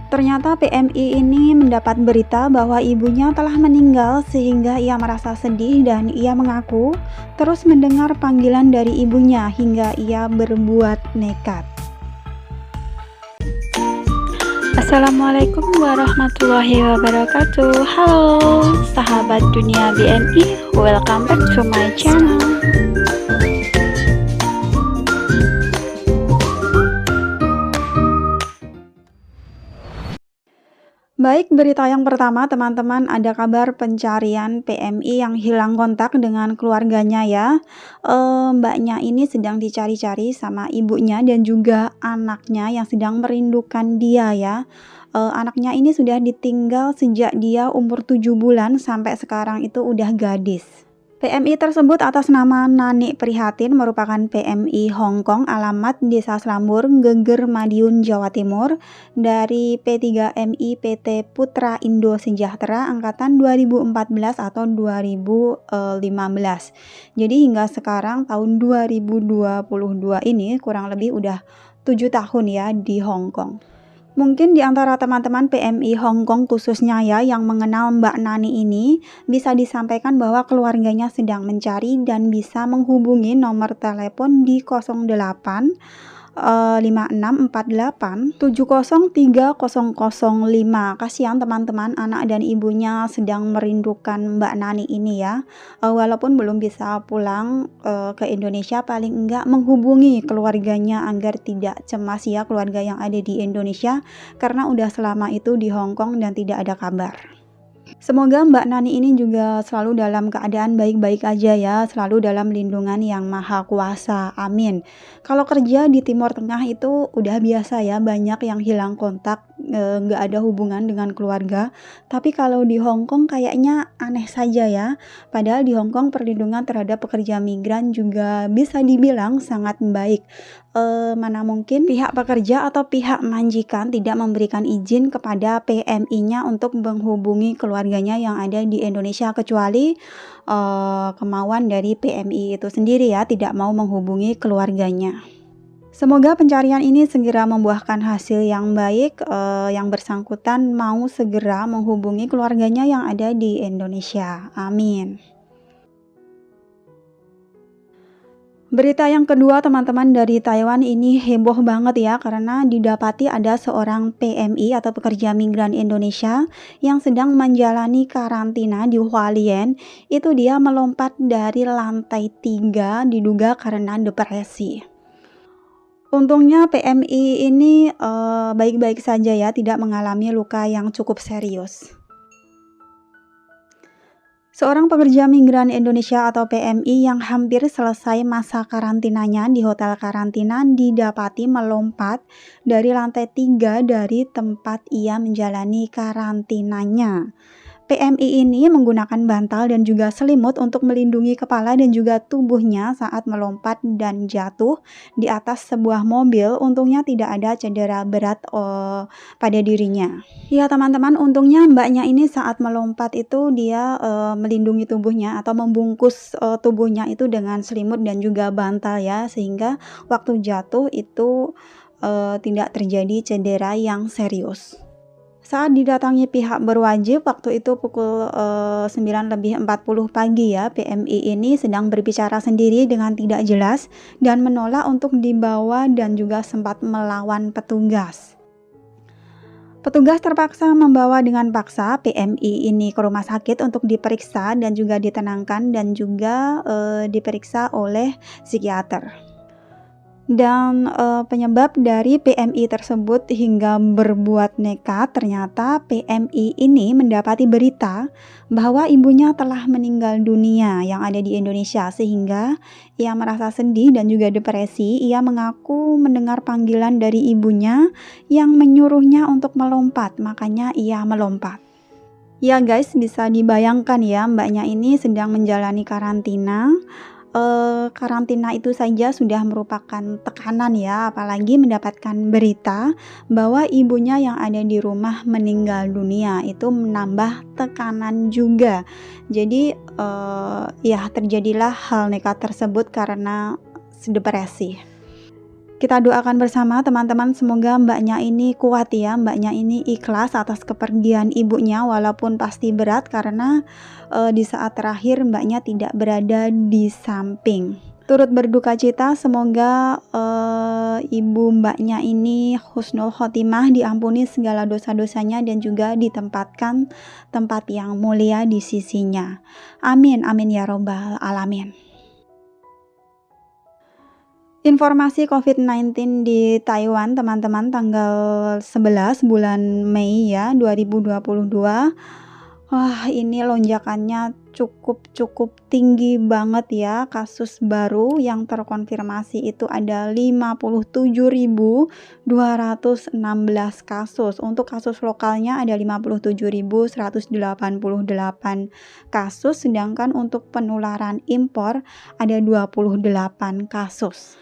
Ternyata PMI ini mendapat berita bahwa ibunya telah meninggal sehingga ia merasa sedih dan ia mengaku terus mendengar panggilan dari ibunya hingga ia berbuat nekat. Assalamualaikum warahmatullahi wabarakatuh. Halo sahabat dunia BMI, welcome back to my channel. Baik, berita yang pertama teman-teman, ada kabar pencarian PMI yang hilang kontak dengan keluarganya ya. Mbaknya ini sedang dicari-cari sama ibunya dan juga anaknya yang sedang merindukan dia ya. Anaknya ini sudah ditinggal sejak dia umur 7 bulan sampai sekarang itu udah gadis. PMI tersebut atas nama Nani Prihatin merupakan PMI Hong Kong alamat Desa Slambur, Geger, Madiun, Jawa Timur dari P3MI PT Putra Indo Sejahtera angkatan 2014 atau 2015. Jadi hingga sekarang tahun 2022 ini kurang lebih udah 7 tahun ya di Hong Kong. Mungkin di antara teman-teman PMI Hong Kong khususnya ya yang mengenal Mbak Nani ini bisa disampaikan bahwa keluarganya sedang mencari dan bisa menghubungi nomor telepon di 08 5648 703005. Kasihan teman-teman, anak dan ibunya sedang merindukan Mbak Nani ini ya. Walaupun belum bisa pulang ke Indonesia, paling enggak menghubungi keluarganya agar tidak cemas ya keluarga yang ada di Indonesia karena udah selama itu di Hong Kong dan tidak ada kabar. Semoga Mbak Nani ini juga selalu dalam keadaan baik-baik aja ya, selalu dalam lindungan yang maha kuasa, amin. Kalau kerja di Timur Tengah itu udah biasa ya, banyak yang hilang kontak, nggak ada hubungan dengan keluarga. Tapi kalau di Hong Kong kayaknya aneh saja ya, padahal di Hong Kong perlindungan terhadap pekerja migran juga bisa dibilang sangat baik. Mana mungkin pihak pekerja atau pihak majikan tidak memberikan izin kepada PMI-nya untuk menghubungi keluarganya yang ada di Indonesia kecuali kemauan dari PMI itu sendiri ya, tidak mau menghubungi keluarganya. Semoga pencarian ini segera membuahkan hasil yang baik, yang bersangkutan mau segera menghubungi keluarganya yang ada di Indonesia. Amin. Berita yang kedua teman-teman dari Taiwan ini heboh banget ya karena didapati ada seorang PMI atau pekerja migran Indonesia yang sedang menjalani karantina di Hualien. Itu dia melompat dari lantai 3 diduga karena depresi. Untungnya PMI ini baik-baik saja ya, tidak mengalami luka yang cukup serius. Seorang pekerja migran Indonesia atau PMI yang hampir selesai masa karantinanya di hotel karantina didapati melompat dari lantai 3 dari tempat ia menjalani karantinanya. PMI ini menggunakan bantal dan juga selimut untuk melindungi kepala dan juga tubuhnya saat melompat dan jatuh di atas sebuah mobil. Untungnya tidak ada cedera berat pada dirinya. Ya teman-teman, untungnya mbaknya ini saat melompat itu dia melindungi tubuhnya atau membungkus tubuhnya itu dengan selimut dan juga bantal ya, sehingga waktu jatuh itu tidak terjadi cedera yang serius. Saat didatangi pihak berwajib waktu itu pukul 9:40 pagi ya, PMI ini sedang berbicara sendiri dengan tidak jelas dan menolak untuk dibawa dan juga sempat melawan petugas. Petugas terpaksa membawa dengan paksa PMI ini ke rumah sakit untuk diperiksa dan juga ditenangkan dan juga diperiksa oleh psikiater. Dan penyebab dari PMI tersebut hingga berbuat nekat, ternyata PMI ini mendapati berita bahwa ibunya telah meninggal dunia yang ada di Indonesia sehingga ia merasa sedih dan juga depresi. Ia mengaku mendengar panggilan dari ibunya yang menyuruhnya untuk melompat, makanya ia melompat. Ya guys, bisa dibayangkan ya, mbaknya ini sedang menjalani karantina. Karantina itu saja sudah merupakan tekanan ya, apalagi mendapatkan berita bahwa ibunya yang ada di rumah meninggal dunia, itu menambah tekanan juga. Jadi ya terjadilah hal nekat tersebut karena depresi. Kita doakan bersama teman-teman, semoga Mbaknya ini kuat ya, Mbaknya ini ikhlas atas kepergian ibunya, walaupun pasti berat karena di saat terakhir Mbaknya tidak berada di samping. Turut berduka cita, semoga ibu Mbaknya ini husnul khotimah, diampuni segala dosa-dosanya dan juga ditempatkan tempat yang mulia di sisinya. Amin, amin ya robbal alamin. Informasi COVID-19 di Taiwan teman-teman, tanggal 11 bulan Mei ya 2022. Wah, ini lonjakannya cukup tinggi banget ya. Kasus baru yang terkonfirmasi itu ada 57.216 kasus. Untuk kasus lokalnya ada 57.188 kasus, sedangkan untuk penularan impor ada 28 kasus.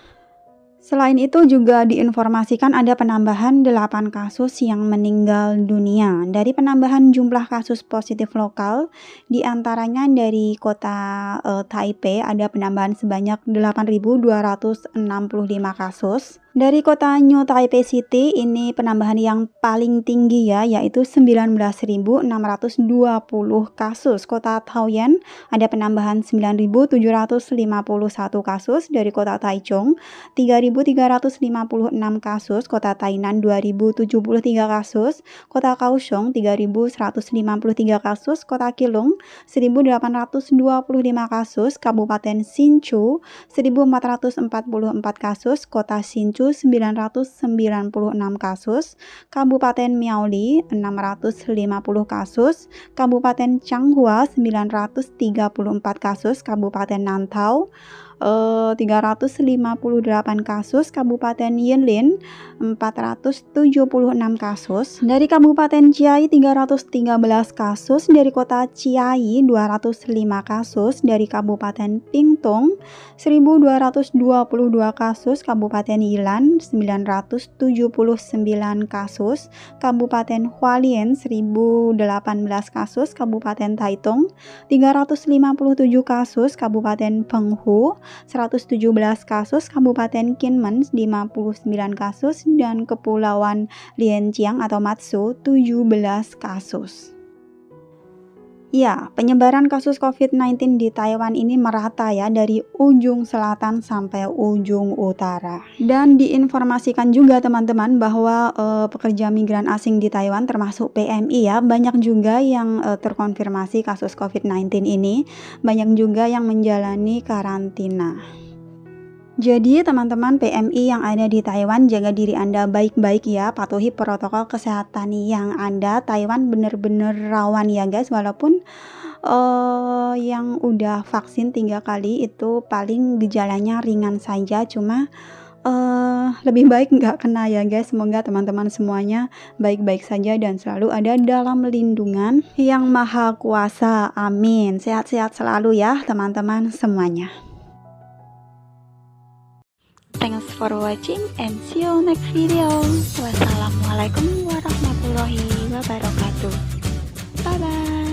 Selain itu juga diinformasikan ada penambahan 8 kasus yang meninggal dunia. Dari penambahan jumlah kasus positif lokal, diantaranya dari kota Taipei ada penambahan sebanyak 8.265 kasus. Dari kota New Taipei City ini penambahan yang paling tinggi ya, yaitu 19.620 kasus. Kota Taoyuan ada penambahan 9.751 kasus. Dari kota Taichung 3.356 kasus. Kota Tainan 2.073 kasus. Kota Kaohsiung 3.153 kasus. Kota Keelung 1.825 kasus. Kabupaten Hsinchu 1.444 kasus. Kota Hsinchu 996 kasus, Kabupaten Miaoli 650 kasus, Kabupaten Changhua 934 kasus, Kabupaten Nantau 358 kasus, Kabupaten Yinlin 476 kasus, dari Kabupaten Chiayi 313 kasus, dari Kota Chiayi 205 kasus, dari Kabupaten Pingtung 1222 kasus, Kabupaten Yilan 979 kasus, Kabupaten Hualien 1018 kasus, Kabupaten Taitung 357 kasus, Kabupaten Penghu 117 kasus, Kabupaten Kinmen 59 kasus, dan Kepulauan Lianjiang atau Matsu 17 kasus. Ya, penyebaran kasus COVID-19 di Taiwan ini merata ya, dari ujung selatan sampai ujung utara. Dan diinformasikan juga teman-teman bahwa pekerja migran asing di Taiwan termasuk PMI ya, banyak juga yang terkonfirmasi kasus COVID-19 ini, banyak juga yang menjalani karantina. Jadi teman-teman PMI yang ada di Taiwan, jaga diri Anda baik-baik ya, patuhi protokol kesehatan yang ada. Taiwan bener-bener rawan ya guys, walaupun yang udah vaksin 3 kali itu paling gejalanya ringan saja, cuma lebih baik nggak kena ya guys. Semoga teman-teman semuanya baik-baik saja dan selalu ada dalam lindungan yang maha kuasa, amin. Sehat-sehat selalu ya teman-teman semuanya. Thanks for watching and see you next video. Wassalamualaikum warahmatullahi wabarakatuh. Bye bye.